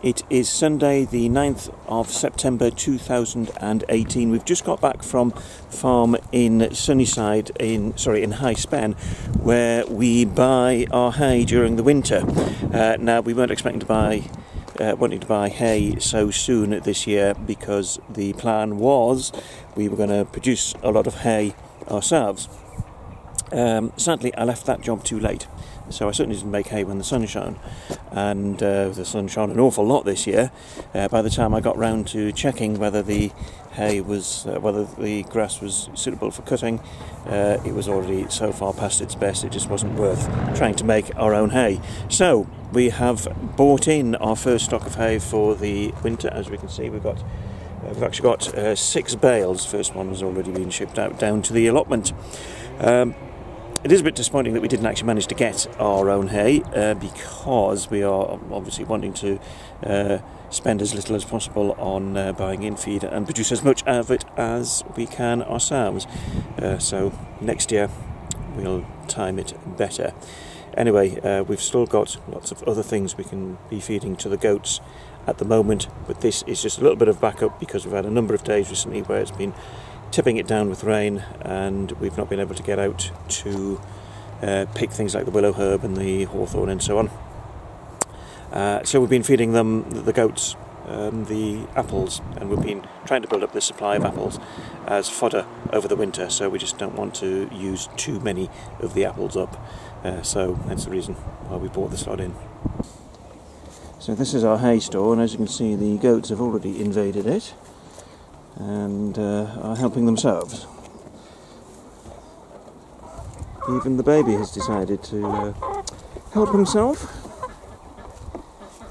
It is Sunday the 9th of September 2018. We've just got back from farm in Sunnyside, in High Spen, where we buy our hay during the winter. Now we weren't expecting to buy wanting to buy hay so soon this year, because the plan was we were going to produce a lot of hay ourselves. Sadly, I left that job too late, so I certainly didn't make hay when the sun shone, and the sun shone an awful lot this year. By the time I got round to checking whether the hay was, whether the grass was suitable for cutting, it was already so far past its best it just wasn't worth trying to make our own hay. So we have bought in our first stock of hay for the winter. As we can see, we've actually got 6 bales. First one has already been shipped out down to the allotment. It is a bit disappointing that we didn't actually manage to get our own hay, because we are obviously wanting to spend as little as possible on buying in feed and produce as much of it as we can ourselves. So next year we'll time it better. Anyway, we've still got lots of other things we can be feeding to the goats at the moment, but this is just a little bit of backup because we've had a number of days recently where it's been tipping it down with rain, and we've not been able to get out to pick things like the willow herb and the hawthorn and so on. So we've been feeding the goats, the apples, and we've been trying to build up the supply of apples as fodder over the winter, so we just don't want to use too many of the apples up. So that's the reason why we brought this lot in. So this is our hay store, and as you can see, the goats have already invaded it and are helping themselves. Even the baby has decided to help himself,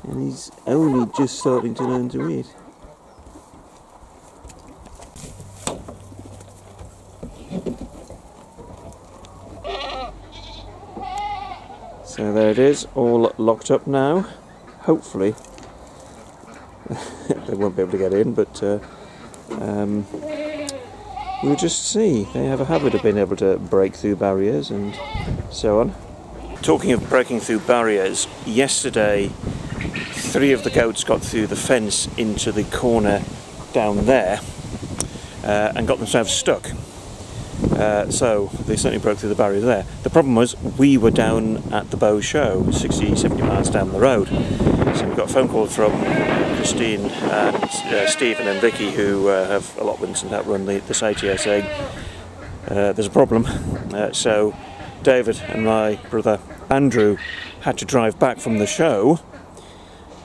and he's only just starting to learn to eat. So there it is, all locked up now. Hopefully they won't be able to get in, but we'll just see. They have a habit of being able to break through barriers and so on. Talking of breaking through barriers, yesterday 3 of the goats got through the fence into the corner down there and got themselves stuck. So they certainly broke through the barrier there. The problem was we were down at the Bow Show, 60-70 miles down the road. So we got a phone call from Christine and Stephen and Vicky, who have allotments and that run the site here, saying there's a problem. So David and my brother Andrew had to drive back from the show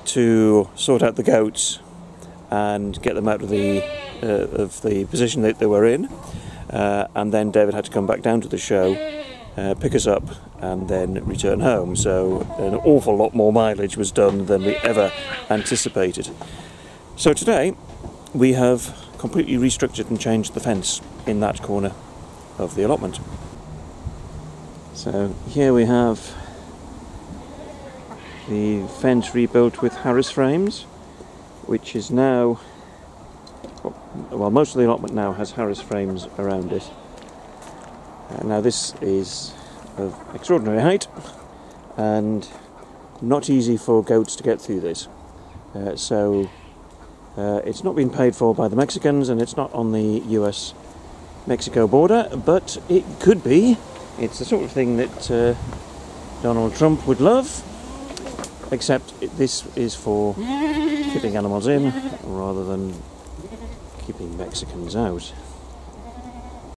to sort out the goats and get them out of the position that they were in. And then David had to come back down to the show, pick us up, and then return home. So an awful lot more mileage was done than we ever anticipated. So today we have completely restructured and changed the fence in that corner of the allotment. So here we have the fence rebuilt with Harris frames, which is now, well, most of the allotment now has Harris frames around it. Now this is of extraordinary height and not easy for goats to get through this. So it's not been paid for by the Mexicans, and it's not on the US-Mexico border, but it could be. It's the sort of thing that Donald Trump would love, except this is for keeping animals in rather than keeping Mexicans out.